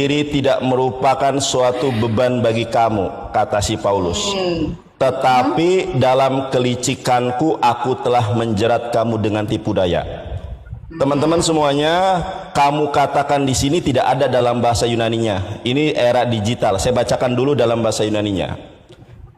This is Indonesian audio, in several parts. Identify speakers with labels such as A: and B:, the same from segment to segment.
A: Diri tidak merupakan suatu beban bagi kamu, kata si Paulus. Tetapi dalam kelicikanku aku telah menjerat kamu dengan tipu daya. Teman-teman semuanya, kamu katakan di sini tidak ada dalam bahasa Yunaninya. Ini era digital. Saya bacakan dulu dalam bahasa Yunaninya.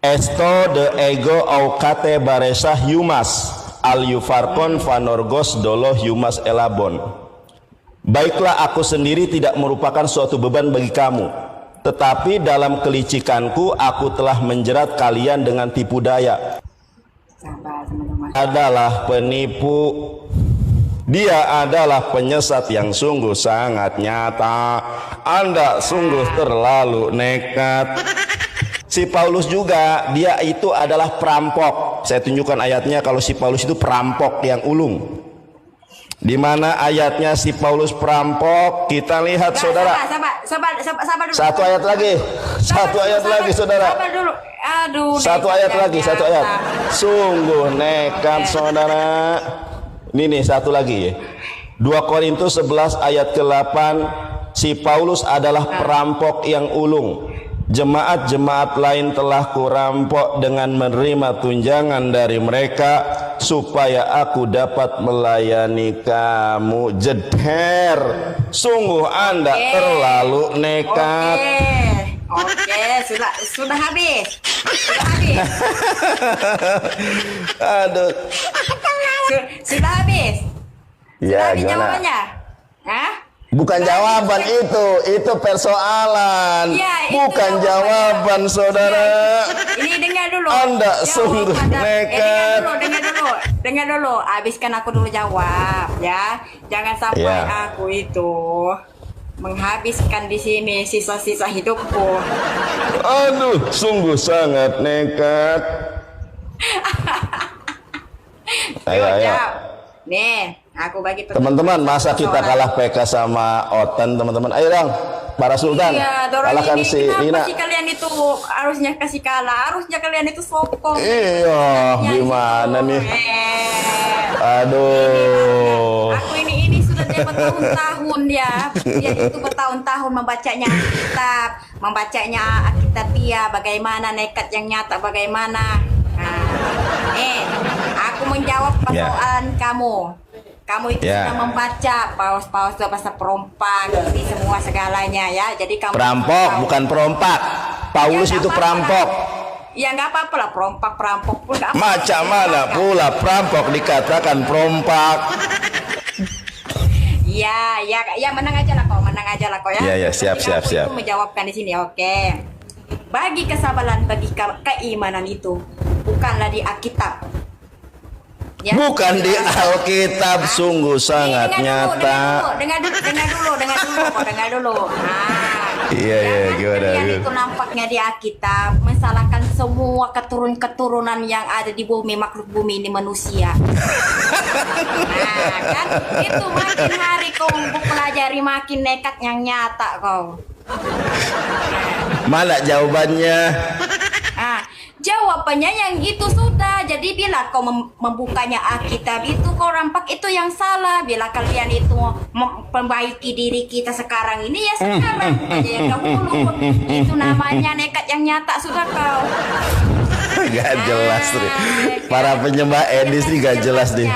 A: Esto de ego au kate baresa humas al yufarkon vanorgos dolo humas elabon. Baiklah, aku sendiri tidak merupakan suatu beban bagi kamu, tetapi dalam kelicikanku aku telah menjerat kalian dengan tipu daya. Adalah penipu, dia adalah penyesat yang sungguh sangat nyata. Anda sungguh terlalu nekat. Si Paulus juga, dia itu adalah perampok. Saya tunjukkan ayatnya kalau si Paulus itu perampok yang ulung. Di mana ayatnya si Paulus perampok? Kita lihat, saudara.
B: Sabar dulu.
A: Satu ayat lagi. Satu ayat lagi, saudara.
B: Sabar dulu. Aduh.
A: Satu ayat lagi, satu ayat. Sungguh nekat, saudara. Ini nih satu lagi. 2 Korintus 11 ayat ke-8. Si Paulus adalah perampok yang ulung. Jemaat-jemaat lain telah kurampok dengan menerima tunjangan dari mereka supaya aku dapat melayani kamu. Jeder, sungguh Anda terlalu nekat.
B: Oke, sudah habis. Sudah habis.
A: Aduh.
B: Sudah habis.
A: Ya,
B: habis
A: gimana?
B: jawabannya? Hah?
A: Bukan jawaban itu persoalan.
B: Ya, itu
A: bukan jawaban, saudara.
B: Ini dengar dulu.
A: Anda sungguh nekat.
B: Dengar dulu. Habiskan aku dulu jawab, ya. Jangan sampai aku itu menghabiskan di sini sisa-sisa hidupku.
A: Aduh, sungguh sangat nekat. Ayo.
B: Nih, aku bagi
A: teman-teman, masa kita kalah PK sama Oten, teman-teman? Ayo dong, para sultan, kalahkan si Lina.
B: Kenapa sih kalian itu harusnya kasih kalah? Harusnya kalian itu sokong.
A: Iya, gimana nih? Aduh.
B: Aku ini sudah dia bertahun-tahun dia itu bertahun-tahun membacanya Alkitab, bagaimana nekat yang nyata, bagaimana. Aku menjawab persoalan kamu. Kamu itu sudah membaca paus-paus itu bahasa perompak, ini semua segalanya ya. Jadi kamu
A: perampok bukan perompak. Paulus itu perampok.
B: Ya nggak apa-apa lah, perampok pun.
A: Macam mana pula perampok dikatakan perompak?
B: Ya menang aja lah kau ya.
A: Iya, siap.
B: Aku menjawabkan di sini, oke. Bagi kesabaran, bagi keimanan itu bukanlah di Alkitab. Ya?
A: Bukan di Alkitab, sungguh sangat nyata.
B: Dengar dulu.
A: Iya, gimana?
B: Itu nampaknya di Alkitab mensalahkan semua keturunan yang ada di bumi, makhluk bumi ini manusia. Kan itu makin hari kau pelajari makin nekat yang nyata kau.
A: Mana jawabannya?
B: Jawabannya yang itu sudah. Jadi bila kau membukanya Alkitab itu kau rampak itu yang salah. Bila kalian itu memperbaiki diri kita sekarang ini ya sekarang aja yang dahulu. Itu namanya nekat yang nyata sudah kau.
A: Gak jelas nih. Para penyembah Edis nih gak jelas nih.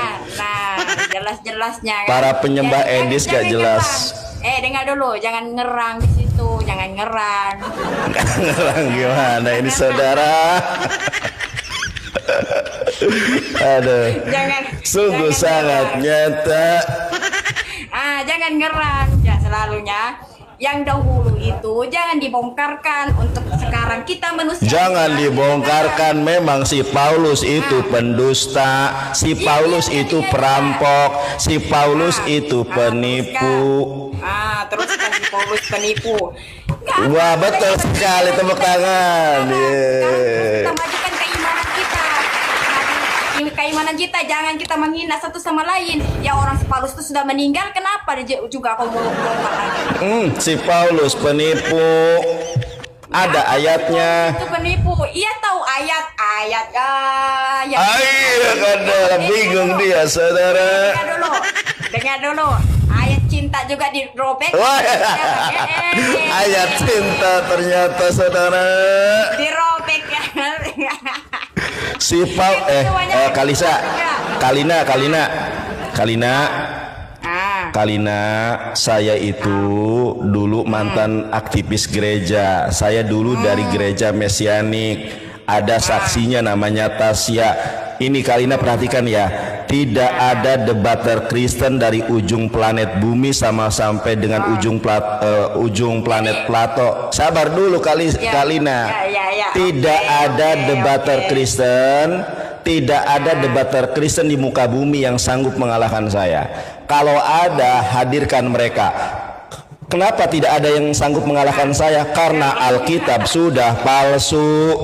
B: Jelas-jelasnya kan?
A: Para penyembah Edis gak jelas.
B: Dengar dulu, jangan ngerang di situ, jangan ngerang.
A: Ngerang gimana ini, saudara? Aduh. Sungguh sangat nyata.
B: Jangan ngerang ya selalunya. Yang dahulu itu jangan dibongkarkan, untuk sekarang kita manusia.
A: Jangan dibongkarkan, memang si Paulus itu pendusta, si Paulus itu perampok, si Paulus itu penipu.
B: Terus kan si Paulus penipu.
A: Wah, betul sekali, tepuk tangan.
B: Kita majukan keimanan kita, jangan kita menghina satu sama lain. Ya orang si Paulus itu sudah meninggal, kenapa dia juga kau mau lagi?
A: Si Paulus penipu. Ada ayatnya.
B: Itu penipu. Iya tahu ayat.
A: Ayo, kadang bingung dia, saudara.
B: Dengar dulu. Ayat cinta cinta juga dirobek.
A: Wah, ayat cinta ternyata saudara.
B: Dirobek ya.
A: Si Paul Kalina, saya itu dulu mantan aktivis gereja. Saya dulu dari gereja Mesianik. Ada saksinya namanya Tasya. Ini Kalina perhatikan ya. Tidak ada debater Kristen dari ujung planet bumi sama sampai dengan ujung planet Plato. Sabar dulu Kalina. Tidak ada debater Kristen. Tidak ada debater Kristen di muka bumi yang sanggup mengalahkan saya. Kalau ada, hadirkan mereka. Kenapa tidak ada yang sanggup mengalahkan saya? Karena Alkitab sudah palsu.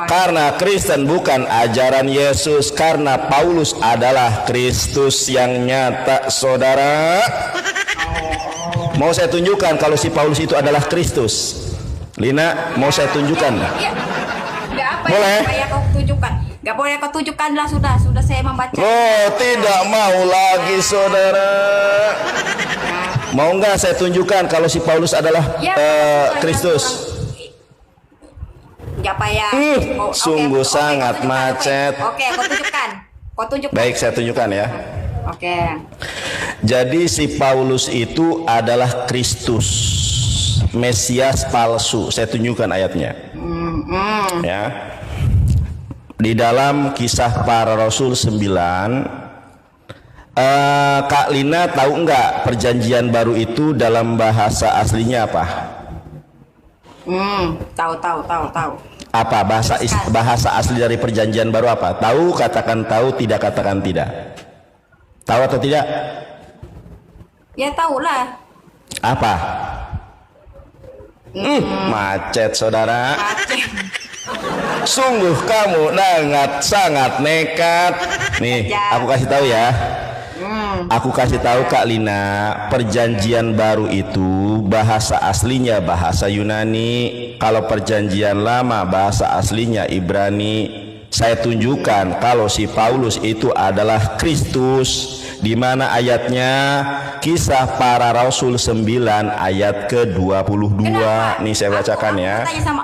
A: Karena Kristen bukan ajaran Yesus. Karena Paulus adalah Kristus yang nyata, saudara. Mau saya tunjukkan kalau si Paulus itu adalah Kristus? Lina, mau saya tunjukkan? Boleh?
B: Gak boleh kau tunjukkan lah, sudah saya membaca.
A: Oh, tidak mau lagi saudara. Mau nggak saya tunjukkan kalau si Paulus adalah Kristus?
B: Gak payah.
A: Sungguh sangat macet.
B: Oke, kau tunjukkan.
A: Baik, saya tunjukkan ya.
B: Oke.
A: Jadi si Paulus itu adalah Kristus, Mesias palsu. Saya tunjukkan ayatnya. Ya. Di dalam Kisah Para Rasul 9, Kak Lina tahu nggak perjanjian baru itu dalam bahasa aslinya apa?
B: Tahu.
A: Apa bahasa asli dari perjanjian baru apa? Tahu, katakan tahu, tidak katakan tidak. Tahu atau tidak?
B: Ya tahulah.
A: Apa? Macet saudara. Sungguh kamu sangat nekat. Nih, aku kasih tahu ya. Aku kasih tahu Kak Lina, perjanjian baru itu bahasa aslinya bahasa Yunani. Kalau perjanjian lama bahasa aslinya Ibrani. Saya tunjukkan kalau si Paulus itu adalah Kristus. Di mana ayatnya? Kisah Para Rasul 9 ayat ke-22. Nih saya bacakan ya.
B: Tanya sama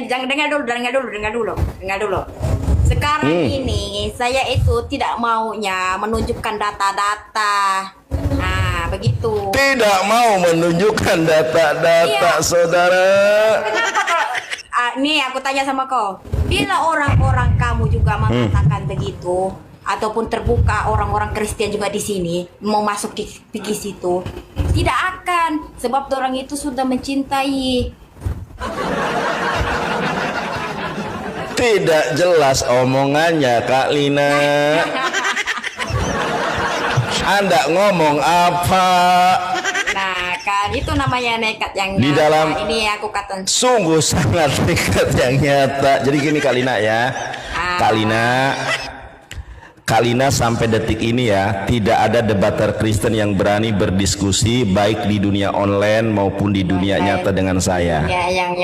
B: jangan dengar dulu. Sekarang ini saya itu tidak maunya menunjukkan data-data. Nah, begitu.
A: Tidak mau menunjukkan data-data, saudara.
B: Kenapa kalau nih aku tanya sama kau, bila orang-orang kamu juga mengatakan begitu, ataupun terbuka orang-orang Kristen juga di sini mau masuk di situ, tidak akan, sebab orang itu sudah mencintai.
A: Tidak jelas omongannya Kak Lina. Anda ngomong apa?
B: Nah kan itu namanya nekat yang
A: di
B: nyata.
A: Dalam
B: ini aku kata
A: sungguh sangat nekat yang nyata. Jadi gini Kak Lina ya. Kak Lina sampai detik ini ya, tidak ada debater Kristen yang berani berdiskusi baik di dunia online maupun di dunia nyata dengan saya.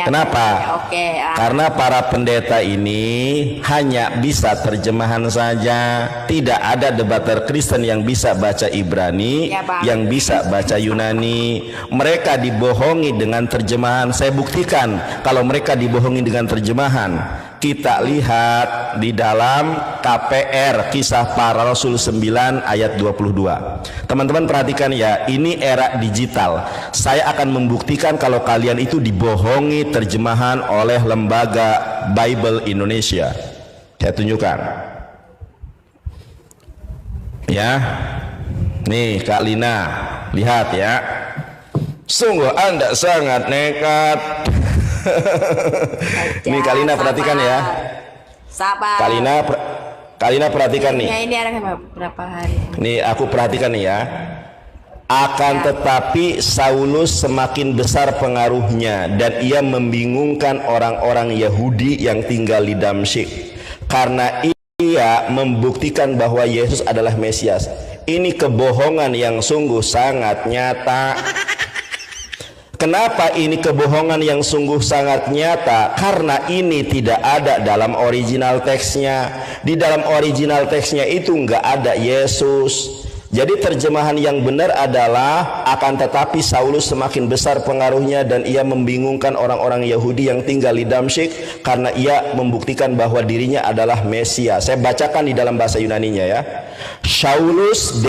A: Kenapa? Karena para pendeta ini hanya bisa terjemahan saja. Tidak ada debater Kristen yang bisa baca Ibrani, yang bisa baca Yunani. Mereka dibohongi dengan terjemahan. Saya buktikan kalau mereka dibohongi dengan terjemahan. Kita lihat di dalam KPR Kisah Para Rasul 9 ayat 22. Teman-teman perhatikan ya, ini era digital. Saya akan membuktikan kalau kalian itu dibohongi terjemahan oleh lembaga Bible Indonesia. Saya tunjukkan. Ya. Nih Kak Lina, lihat ya. Sungguh Anda sangat nekat. Nih Kalina perhatikan ya.
B: Sabar.
A: Kalina perhatikan nih.
B: Ya, ini ada berapa hari?
A: Nih aku perhatikan nih ya. Akan tetapi Saulus semakin besar pengaruhnya dan ia membingungkan orang-orang Yahudi yang tinggal di Damsyik karena ia membuktikan bahwa Yesus adalah Mesias. Ini kebohongan yang sungguh sangat nyata. Kenapa ini kebohongan yang sungguh sangat nyata? Karena ini tidak ada dalam original teksnya. Di dalam original teksnya itu nggak ada Yesus. Jadi terjemahan yang benar adalah akan tetapi Saulus semakin besar pengaruhnya dan ia membingungkan orang-orang Yahudi yang tinggal di Damsyik karena ia membuktikan bahwa dirinya adalah Mesias. Saya bacakan di dalam bahasa Yunaninya ya. Saulus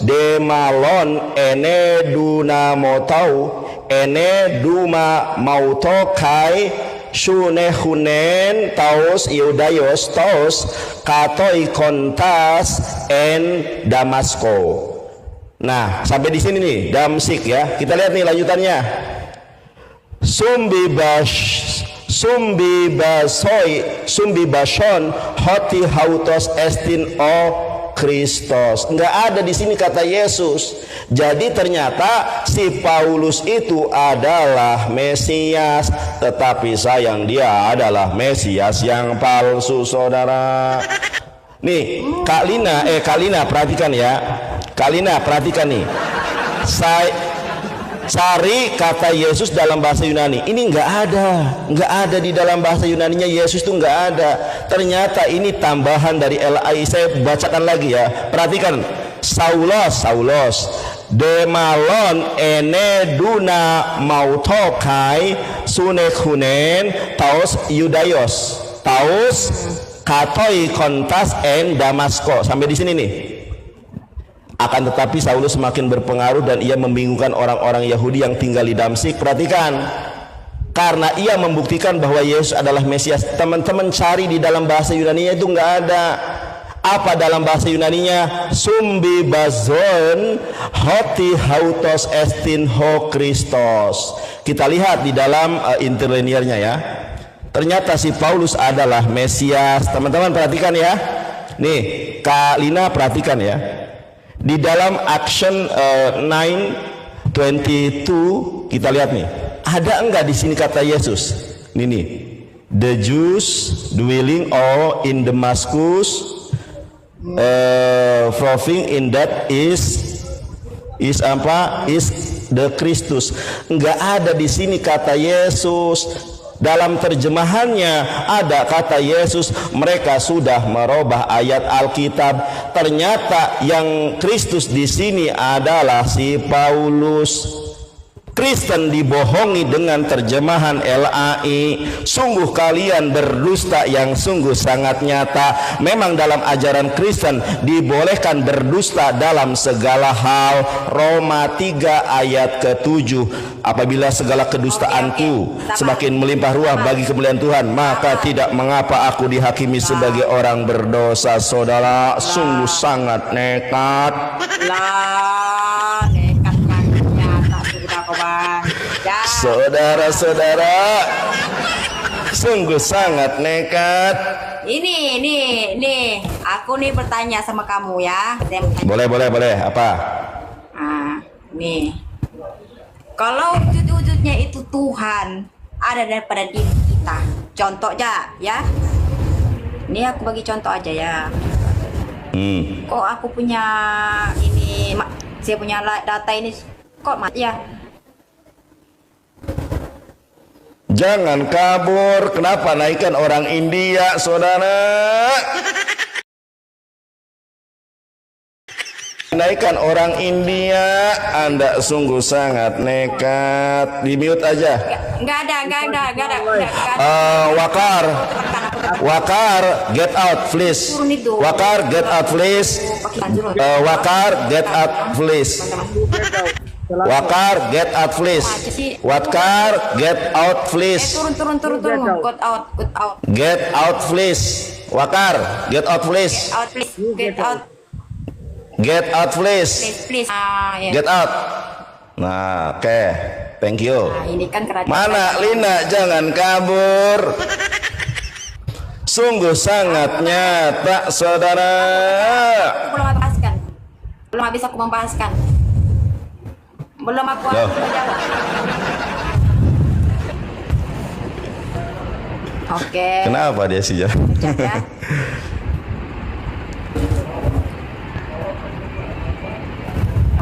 A: de malon ene dunamotau ene duma mauto kai Shunehunen taus Iudaios taus katoi kontas en Damasko. Nah, sampai di sini nih Damsyik ya. Kita lihat nih lanjutannya. Sumbi bason hoti hautos estin o Kristus. Enggak ada di sini kata Yesus. Jadi ternyata si Paulus itu adalah Mesias, tetapi sayang dia adalah Mesias yang palsu, saudara. Nih, Kak Lina perhatikan ya. Kak Lina perhatikan nih. Cari kata Yesus dalam bahasa Yunani. Ini nggak ada di dalam bahasa Yunaninya Yesus itu nggak ada. Ternyata ini tambahan dari LAI. Saya bacakan lagi ya. Perhatikan. Saulos demalon ene duna mautokai sunekhunen taus Iudaios taus katoi kontas en Damasko. Sampai di sini nih. Akan tetapi Saulus semakin berpengaruh dan ia membingungkan orang-orang Yahudi yang tinggal di Damsyik. Perhatikan, karena ia membuktikan bahwa Yesus adalah Mesias. Teman-teman cari di dalam bahasa Yunaninya itu nggak ada. Apa dalam bahasa Yunaninya? Sumbi bazon hoti hautos estin ho Kristos. Kita lihat di dalam interliniernya ya. Ternyata si Paulus adalah Mesias. Teman-teman perhatikan ya. Nih, Kak Lina perhatikan ya. Di dalam Action 9:22 kita lihat nih, ada enggak di sini kata Yesus? Nih, the Jews dwelling all in Damascus, proving in that is the Christus. Enggak ada di sini kata Yesus. Dalam terjemahannya ada kata Yesus. Mereka sudah merubah ayat Alkitab. Ternyata yang Kristus di sini adalah si Paulus. Kristen dibohongi dengan terjemahan LAI. Sungguh kalian berdusta yang sungguh sangat nyata. Memang dalam ajaran Kristen dibolehkan berdusta dalam segala hal. Roma 3 ayat ke-7. Apabila segala kedustaanku semakin melimpah ruah bagi kemuliaan Tuhan, maka tidak mengapa aku dihakimi sebagai orang berdosa. Saudara, sungguh sangat nekat. Saudara-saudara, sungguh sangat nekat.
B: Ini, aku nih bertanya sama kamu ya.
A: Boleh. Apa?
B: Nih. Kalau wujud-wujudnya itu Tuhan ada daripada diri kita. Contoh aja ya. Ini aku bagi contoh aja ya. Kok aku punya ini, saya punya data ini kok mati ya?
A: Jangan kabur. Kenapa naikkan orang India, saudara? Naikkan orang India. Anda sungguh sangat nekat. Di mute aja.
B: Enggak ada.
A: Wakar, get out please. Wakar, get out please. Wakar, get out please. Wakar, get out please. Wakar, get out please.
B: Turun. Get out.
A: Get out please. Wakar, get out please.
B: Get out.
A: Get out please.
B: Please. Ya.
A: Get out. Nah, oke. Thank you.
B: Nah, ini kan kerajaan.
A: Mana Lina, jangan kabur. Sungguh sangat nyata, saudara.
B: Belum habis aku membahaskan. Belum aku menjawab. Oke.
A: Kenapa dia sih ya?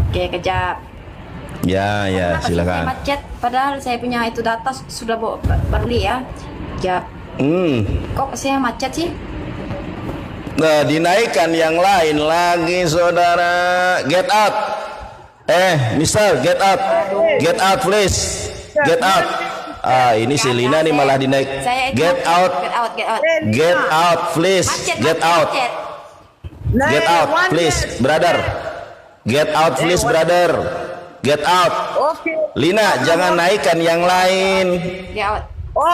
B: Oke, kejap.
A: Ya, silakan.
B: Saya macet, padahal saya punya itu data sudah baru ya. Kejap. Kok saya macet sih?
A: Nah, dinaikkan yang lain lagi, saudara. Get out. Mister, get out. Get out, please. Get out. Ini si Lina nih malah dinaik. Get out. Get out, please. Get out. Get out, please, brother. Get out, please, brother. Get out. Lina, jangan naikkan yang lain.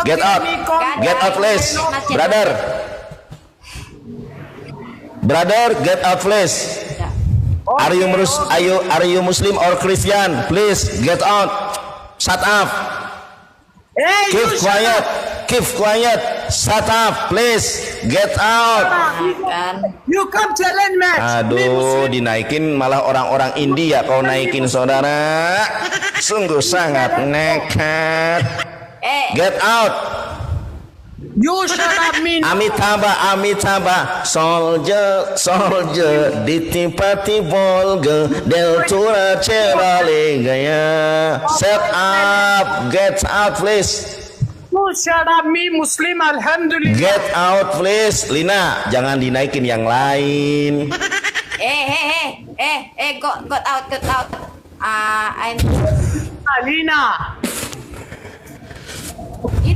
A: Get out. Get out, please, brother. Brother, get out, please. Are you Muslim or Christian? Please get out. Shut up. Keep quiet. Keep quiet. Shut up, please. Get out.
C: You come challenge match.
A: Aduh, dinaikin malah orang-orang India kau naikin, saudara. Sungguh sangat nekat. Get out.
C: You shut up, me.
A: Amitabha, soldier, ditipati Volga, deltura cerale gaya. Shut up, get out, please.
C: You shut up, me Muslim, alhamdulillah.
A: Get out, please. Lina, jangan dinaikin yang lain.
B: Got out. I'm
C: Alina.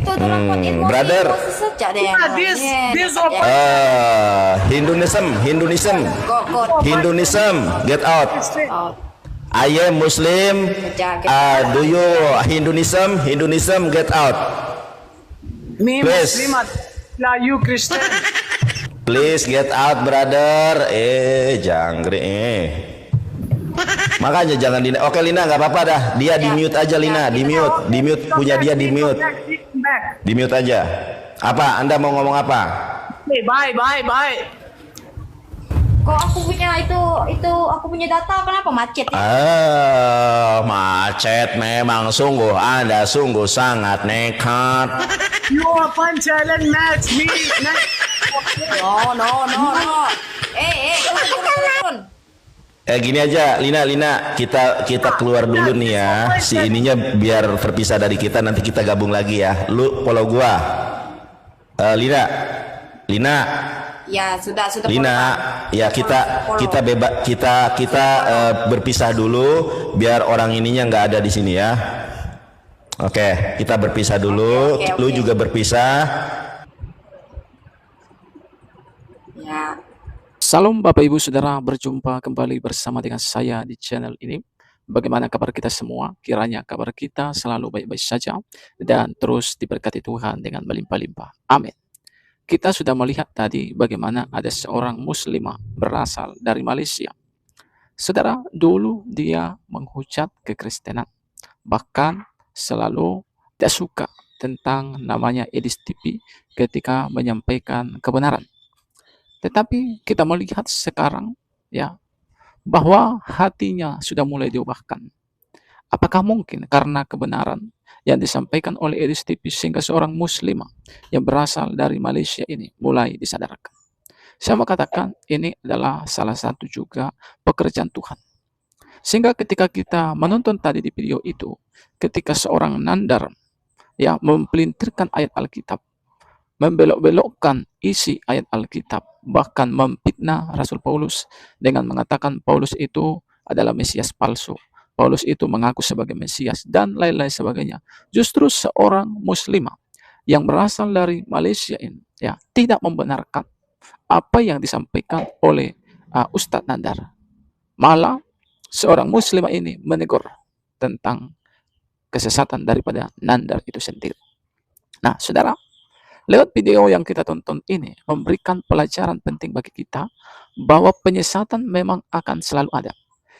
B: itu dalam
A: brother. Hinduism, get out. I am Muslim. Do you Hinduism, get out.
C: Me
A: Please.
C: Muslim, you Christian.
A: Please get out, brother. Jangkrik. Makanya jangan Oke, Lina, nggak apa-apa dah. Dia di mute aja, Lina. Di mute punya dia, di mute. Di mute aja. Apa? Anda mau ngomong apa?
C: Bye.
B: Kok aku punya itu aku punya data kenapa macet ya?
A: Macet memang, sungguh Anda sungguh sangat nekat.
C: You open challenge match me.
B: No. Turun.
A: Gini aja, Lina, kita keluar dulu nih ya. Si ininya biar terpisah dari kita, nanti kita gabung lagi ya. Lu follow gua. Lina.
B: Ya, sudah.
A: Lina, ya kita berpisah dulu biar orang ininya nggak ada di sini ya. Oke, kita berpisah dulu.
B: Oke.
A: Lu juga berpisah.
B: Ya.
D: Salam Bapak Ibu Saudara, berjumpa kembali bersama dengan saya di channel ini. Bagaimana kabar kita semua? Kiranya kabar kita selalu baik-baik saja dan terus diberkati Tuhan dengan melimpah-limpah. Amin. Kita sudah melihat tadi bagaimana ada seorang muslimah berasal dari Malaysia. Saudara, dulu dia menghujat kekristenan. Bahkan selalu tidak suka tentang namanya Edis TV ketika menyampaikan kebenaran. Tetapi kita melihat sekarang ya bahwa hatinya sudah mulai diubahkan. Apakah mungkin karena kebenaran yang disampaikan oleh Edis TV sehingga seorang muslimah yang berasal dari Malaysia ini mulai disadarkan? Saya mau katakan ini adalah salah satu juga pekerjaan Tuhan. Sehingga ketika kita menonton tadi di video itu, ketika seorang nandar ya mempelintirkan ayat Alkitab, membelok-belokkan isi ayat Alkitab, bahkan memfitnah Rasul Paulus dengan mengatakan Paulus itu adalah Mesias palsu, Paulus itu mengaku sebagai Mesias, dan lain-lain sebagainya. Justru seorang muslimah yang berasal dari Malaysia ini ya tidak membenarkan apa yang disampaikan oleh Ustadz Nandar. Malah seorang muslimah ini menegur tentang kesesatan daripada Nandar itu sendiri. Nah, saudara, lewat video yang kita tonton ini memberikan pelajaran penting bagi kita bahwa penyesatan memang akan selalu ada.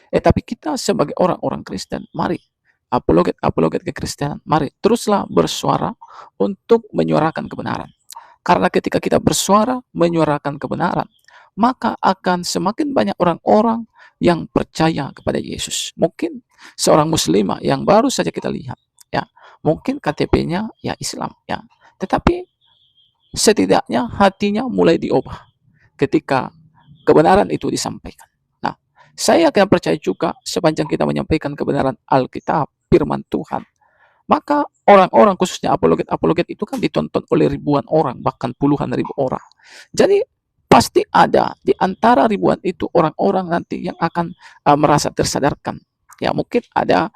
D: Tapi kita sebagai orang-orang Kristen, mari apologet kekristenan, mari teruslah bersuara untuk menyuarakan kebenaran. Karena ketika kita bersuara menyuarakan kebenaran, maka akan semakin banyak orang-orang yang percaya kepada Yesus. Mungkin seorang muslimah yang baru saja kita lihat, ya, mungkin KTP-nya ya Islam, ya, tetapi setidaknya hatinya mulai diubah ketika kebenaran itu disampaikan. Nah, saya akan percaya juga sepanjang kita menyampaikan kebenaran Alkitab, firman Tuhan, maka orang-orang khususnya apologet itu kan ditonton oleh ribuan orang, bahkan puluhan ribu orang. Jadi pasti ada di antara ribuan itu orang-orang nanti yang akan merasa tersadarkan. Ya, mungkin ada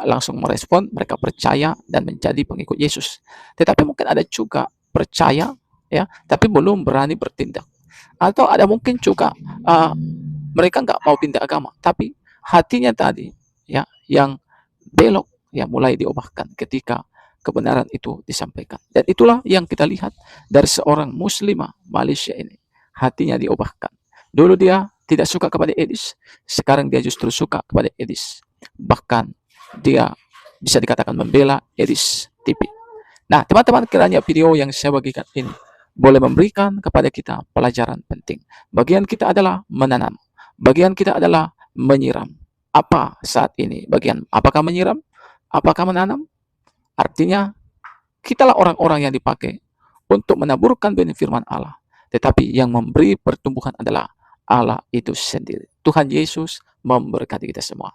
D: langsung merespon, mereka percaya dan menjadi pengikut Yesus. Tetapi mungkin ada juga percaya, ya, tapi belum berani bertindak. Atau ada mungkin juga mereka nggak mau pindah agama, tapi hatinya tadi, ya, yang belok, ya, mulai diubahkan ketika kebenaran itu disampaikan. Dan itulah yang kita lihat dari seorang muslimah Malaysia ini. Hatinya diubahkan. Dulu dia tidak suka kepada Edis, sekarang dia justru suka kepada Edis. Bahkan dia bisa dikatakan membela Edis TV. Nah, teman-teman, kiranya video yang saya bagikan ini boleh memberikan kepada kita pelajaran penting. Bagian kita adalah menanam, bagian kita adalah menyiram. Apa saat ini bagian? Apakah menyiram? Apakah menanam? Artinya, kitalah orang-orang yang dipakai untuk menaburkan benih firman Allah. Tetapi yang memberi pertumbuhan adalah Allah itu sendiri. Tuhan Yesus memberkati kita semua.